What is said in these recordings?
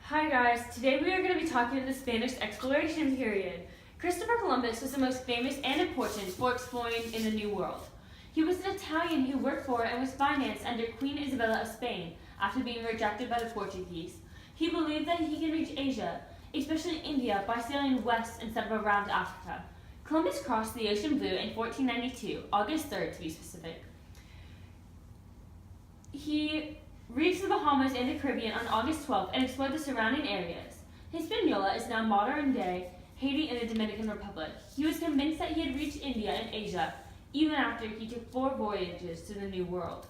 Hi guys, today we are going to be talking about the Spanish exploration period. Christopher Columbus was the most famous and important for exploring in the New World. He was an Italian who worked for and was financed under Queen Isabella of Spain after being rejected by the Portuguese. He believed that he could reach Asia, especially India, by sailing west instead of around Africa. Columbus crossed the ocean blue in 1492, August 3rd to be specific. He reached the Bahamas and the Caribbean on August 12th and explored the surrounding areas. Hispaniola is now modern-day Haiti and the Dominican Republic. He was convinced that he had reached India and Asia, even after he took 4 voyages to the New World.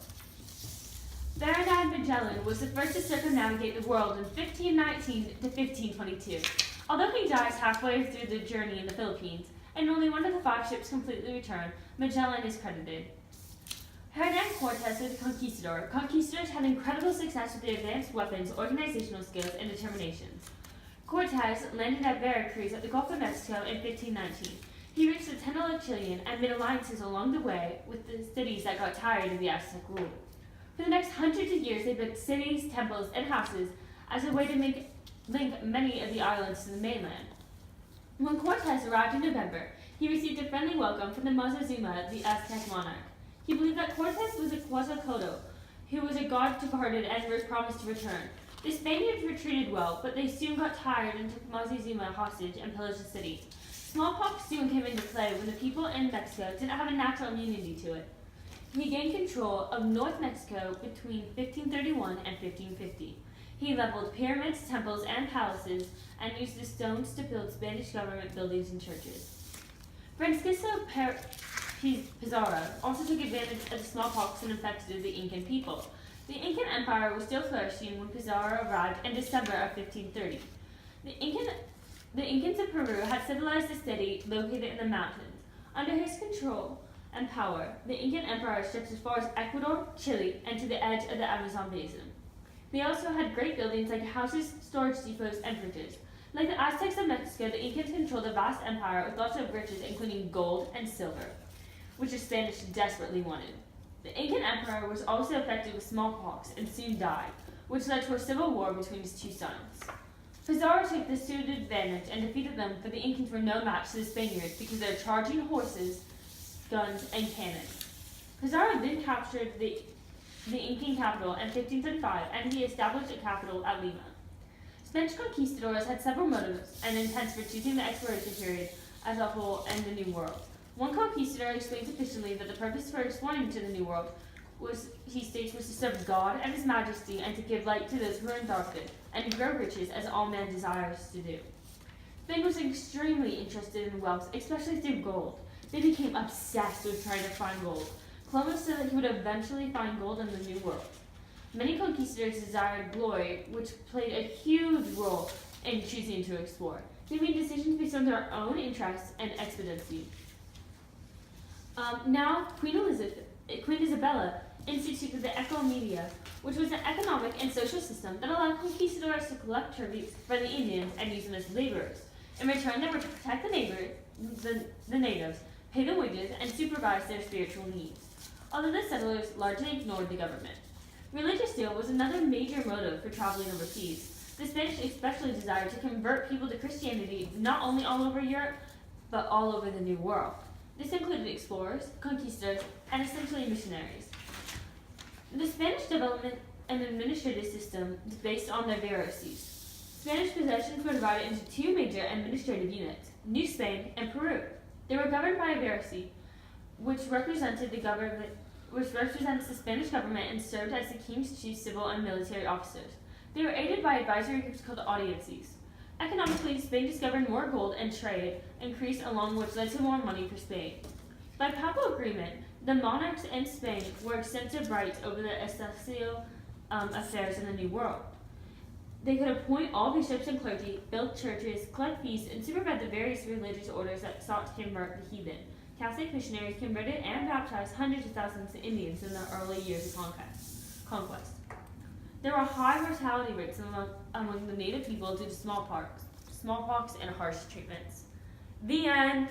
Ferdinand Magellan was the first to circumnavigate the world in 1519 to 1522. Although he dies halfway through the journey in the Philippines, and only one of the 5 ships completely returned, Magellan is credited. Hernan Cortes was a conquistador. Conquistadors had incredible success with their advanced weapons, organizational skills, and determinations. Cortes landed at Veracruz at the Gulf of Mexico in 1519. He reached the Tenochtitlan and made alliances along the way with the cities that got tired of the Aztec rule. For the next hundreds of years, they built cities, temples, and houses as a way to link many of the islands to the mainland. When Cortes arrived in November, he received a friendly welcome from the Moctezuma, the Aztec monarch. He believed that Cortes was a Quetzalcoatl, who was a god departed and was promised to return. The Spaniards retreated well, but they soon got tired and took Moctezuma hostage and pillaged the city. Smallpox soon came into play when the people in Mexico didn't have a natural immunity to it. He gained control of North Mexico between 1531 and 1550. He leveled pyramids, temples, and palaces, and used the stones to build Spanish government buildings and churches. Francisco Pizarro also took advantage of the smallpox and infected the Incan people. The Incan Empire was still flourishing when Pizarro arrived in December of 1530. The Incans of Peru had civilized a city located in the mountains. Under his control and power, the Incan Empire stretched as far as Ecuador, Chile, and to the edge of the Amazon basin. They also had great buildings like houses, storage depots, and bridges. Like the Aztecs of Mexico, the Incans controlled a vast empire with lots of riches, including gold and silver, which the Spanish desperately wanted. The Incan Emperor was also affected with smallpox and soon died, which led to a civil war between his 2 sons. Pizarro took this to advantage and defeated them, but the Incans were no match to the Spaniards because of their charging horses, guns, and cannons. Pizarro then captured the Incan capital in 1535, and he established a capital at Lima. Spanish conquistadors had several motives and intents for choosing the exploration period as a whole and the New World. One conquistador explains officially that the purpose for exploring to the New World was, he states, was to serve God and His Majesty and to give light to those who are in darkness and to grow riches as all man desires to do. Spain was extremely interested in wealth, especially through gold. They became obsessed with trying to find gold. Columbus said that he would eventually find gold in the New World. Many conquistadors desired glory, which played a huge role in choosing to explore. They made decisions based on their own interests and expediency. Now, Queen Isabella instituted the Eco-Media, which was an economic and social system that allowed conquistadors to collect tributes for the Indians and use them as laborers. In return, they were to protect the natives, pay them wages, and supervise their spiritual needs, although the settlers largely ignored the government. Religious zeal was another major motive for traveling overseas. The Spanish especially desired to convert people to Christianity not only all over Europe, but all over the New World. This included explorers, conquistadors, and essentially missionaries. The Spanish development and administrative system is based on their bureaucracies. Spanish possessions were divided into 2 major administrative units, New Spain and Peru. They were governed by a bureaucracy, which represents the Spanish government and served as the king's chief civil and military officers. They were aided by advisory groups called audiencias. Economically, Spain discovered more gold and trade increased along which led to more money for Spain. By papal agreement, the monarchs in Spain were extensive rights over the ecclesial affairs in the New World. They could appoint all bishops and clergy, build churches, collect fees, and supervise the various religious orders that sought to convert the heathen. Catholic missionaries converted and baptized hundreds of thousands of Indians in the early years of conquest. There were high mortality rates among the native people due to smallpox and harsh treatments. The end.